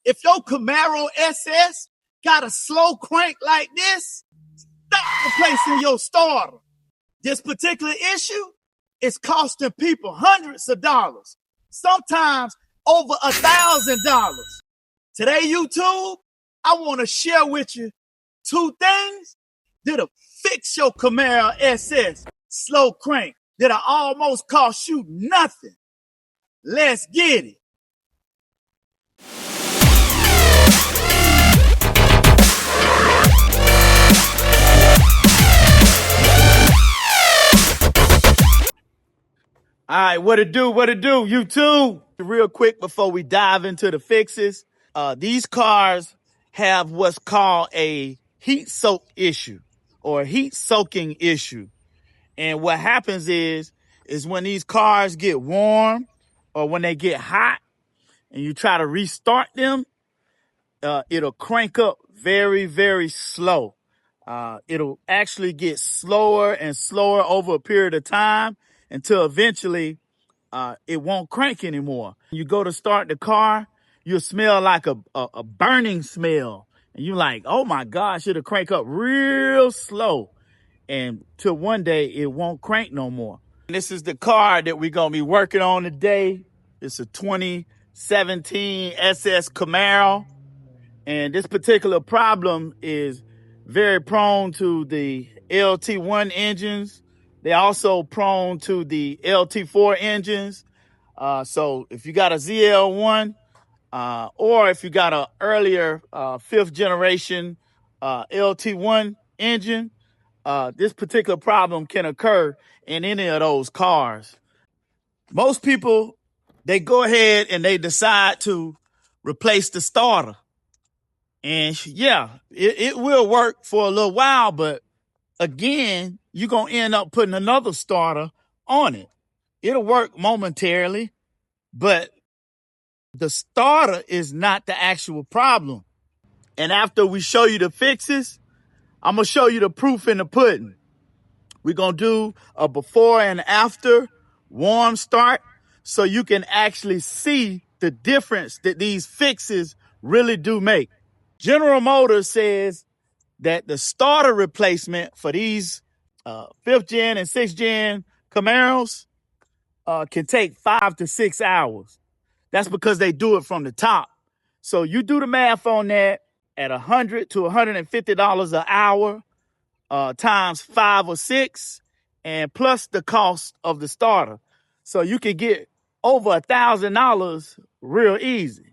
If your Camaro SS got a slow crank like this, stop replacing your starter. This particular issue is costing people hundreds of dollars, sometimes over $1,000. Today, YouTube, I want to share with you 2 things that'll fix your Camaro SS slow crank that'll almost cost you nothing. Let's get it. All right, what it do, YouTube? Real quick before we dive into the fixes, these cars have what's called a heat soak issue or heat soaking issue. And what happens is when these cars get warm or when they get hot and you try to restart them, it'll crank up very, very slow. It'll actually get slower and slower over a period of time until eventually it won't crank anymore. You go to start the car, you'll smell like a burning smell. And you're like, oh my gosh, it'll crank up real slow. And till one day it won't crank no more. And this is the car that we're gonna be working on today. It's a 2017 SS Camaro. And this particular problem is very prone to the LT1 engines. They're also prone to the LT4 engines. So if you got a ZL1, or if you got an earlier 5th generation LT1 engine, this particular problem can occur in any of those cars. Most people, they go ahead and they decide to replace the starter. And yeah, it will work for a little while, but again, you're going to end up putting another starter on it. It'll work momentarily, but the starter is not the actual problem. And after we show you the fixes, I'm going to show you the proof in the pudding. We're going to do a before and after warm start so you can actually see the difference that these fixes really do make. General Motors says that the starter replacement for these 5th gen and 6th gen Camaros can take 5 to 6 hours. That's because they do it from the top. So you do the math on that at $100 to $150 an hour times 5 or 6, and plus the cost of the starter. So you can get over $1,000 real easy.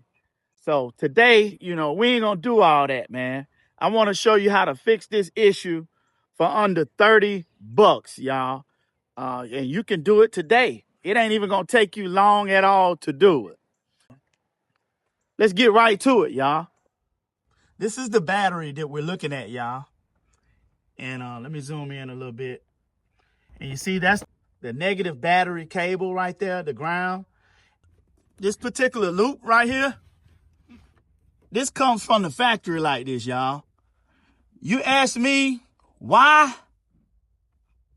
So today, we ain't gonna do all that, man. I want to show you how to fix this issue for under 30 bucks, y'all. And you can do it today. It ain't even gonna take you long at all to do it. Let's get right to it, y'all. This is the battery that we're looking at, y'all. And let me zoom in a little bit. And you see that's the negative battery cable right there, the ground. This particular loop right here, this comes from the factory like this, y'all. You ask me why?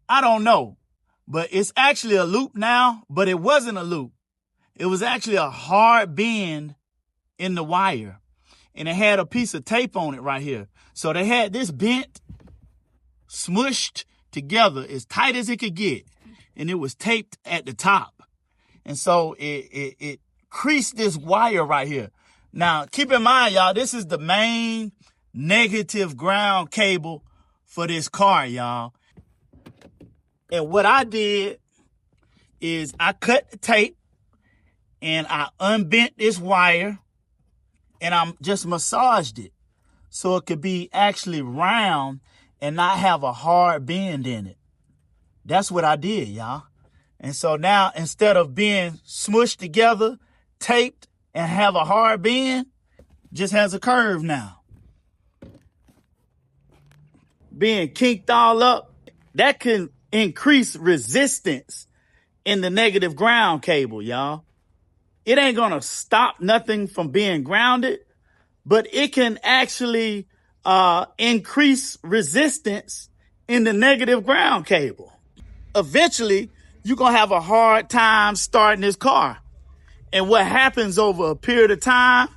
I don't know. But it's actually a loop now, but it wasn't a loop. It was actually a hard bend in the wire. And it had a piece of tape on it right here. So they had this bent, smushed together as tight as it could get. And it was taped at the top. And so it creased this wire right here. Now, keep in mind, y'all, this is the main negative ground cable for this car, y'all. And what I did is I cut the tape and I unbent this wire and I just massaged it so it could be actually round and not have a hard bend in it. That's what I did, y'all. And so now instead of being smushed together, taped, and have a hard bend, just has a curve now. Being kinked all up, that can increase resistance in the negative ground cable, y'all. It ain't gonna stop nothing from being grounded, but it can actually increase resistance in the negative ground cable. Eventually, you're gonna have a hard time starting this car. And what happens over a period of time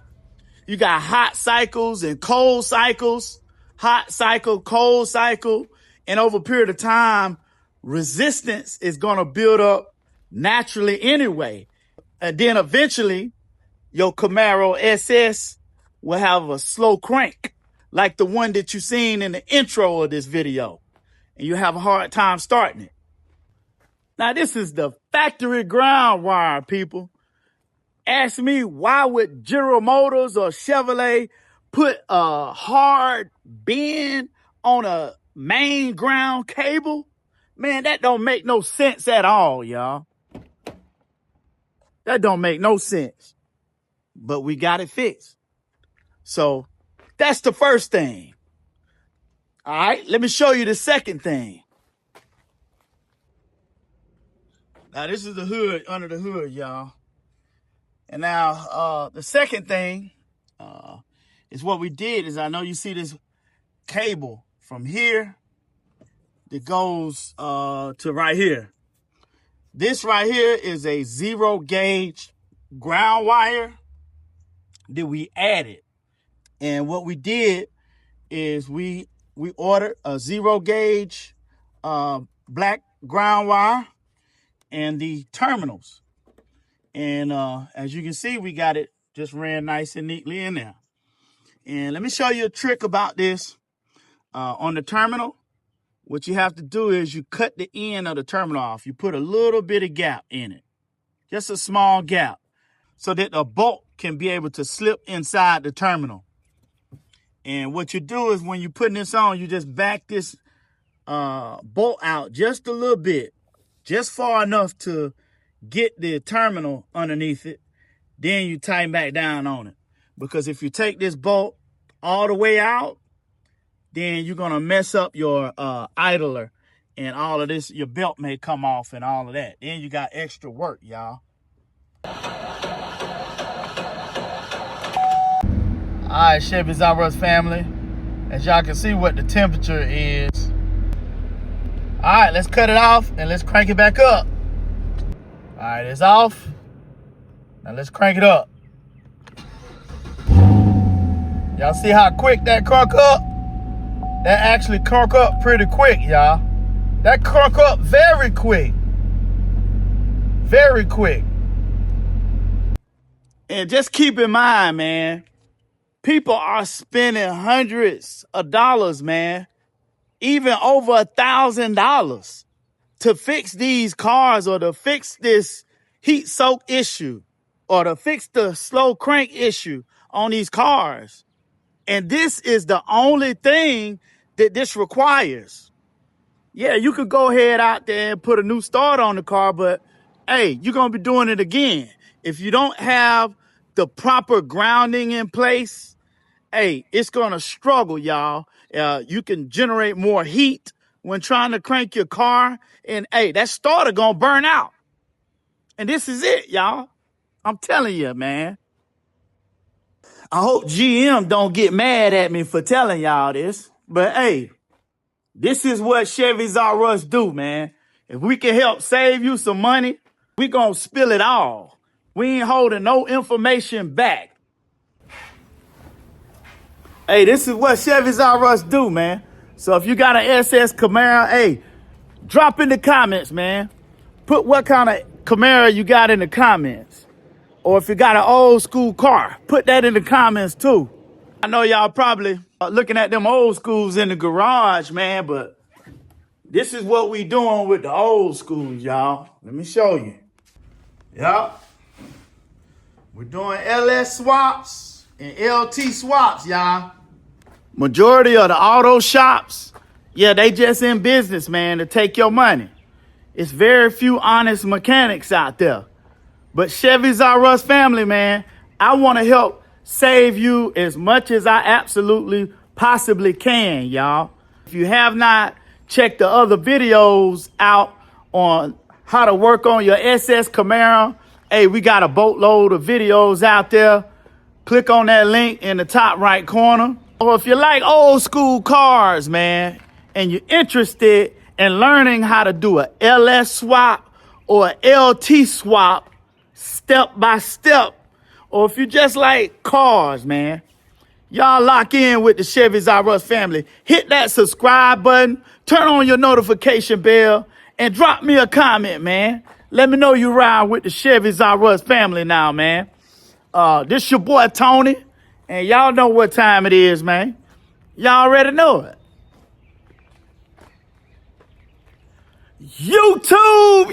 You got hot cycles and cold cycles, hot cycle, cold cycle. And over a period of time, resistance is going to build up naturally anyway. And then eventually, your Camaro SS will have a slow crank, like the one that you seen in the intro of this video. And you have a hard time starting it. Now, this is the factory ground wire, people. Ask me, why would General Motors or Chevrolet put a hard bend on a main ground cable? Man, that don't make no sense at all, y'all. That don't make no sense. But we got it fixed. So that's the first thing. All right, let me show you the second thing. Now, this is the hood, under the hood, y'all. And now, the second thing is what we did is, I know you see this cable from here that goes to right here. This right here is a 0 gauge ground wire that we added. And what we did is we ordered a 0 gauge black ground wire and the terminals. And as you can see, we got it just ran nice and neatly in there. And let me show you a trick about this. On the terminal, what you have to do is you cut the end of the terminal off. You put a little bit of gap in it, just a small gap, so that the bolt can be able to slip inside the terminal. And what you do is when you're putting this on, you just back this bolt out just a little bit, just far enough to get the terminal underneath it. Then you tighten back down on it. Because if you take this bolt all the way out, then you're going to mess up your idler and all of this. Your belt may come off and all of that. Then you got extra work, y'all. All right, Chevys R Us family. As y'all can see what the temperature is. All right, let's cut it off and let's crank it back up. All right, it's off. Now let's crank it up. Y'all see how quick that crunk up? That actually crunk up pretty quick, y'all. That crunk up very quick. Very quick. And just keep in mind, man, people are spending hundreds of dollars, man, even over $1,000 to fix these cars or to fix this heat soak issue or to fix the slow crank issue on these cars. And this is the only thing that this requires. Yeah, you could go ahead out there and put a new start on the car, but hey, you're going to be doing it again. If you don't have the proper grounding in place, hey, it's going to struggle, y'all. You can generate more heat when trying to crank your car, and hey, that starter going to burn out. And this is it, y'all. I'm telling you, man. I hope GM don't get mad at me for telling y'all this, but hey, this is what Chevys R Us do, man. If we can help save you some money, we gonna spill it all. We ain't holding no information back. Hey, this is what Chevys R Us do, man. So if you got an SS Camaro, hey, drop in the comments, man. Put what kind of Camaro you got in the comments. Or if you got an old school car, put that in the comments too. I know y'all probably looking at them old schools in the garage, man, but this is what we doing with the old schools, y'all. Let me show you. Yup. We're doing LS swaps and LT swaps, y'all. Majority of the auto shops, yeah, they just in business, man, to take your money. It's very few honest mechanics out there. But Chevys R Us family, man, I want to help save you as much as I absolutely possibly can, y'all. If you have not checked the other videos out on how to work on your SS Camaro, hey, we got a boatload of videos out there. Click on that link in the top right corner. Or if you like old school cars, man, and you're interested in learning how to do a LS swap or a LT swap, step by step or if you just like cars, man, y'all lock in with the Chevys R Us family. Hit that subscribe button, turn on your notification bell, and drop me a comment, man. Let me know you ride with the Chevys R Us family now, man. This your boy Tony, and y'all know what time it is, man. Y'all already know it. YouTube.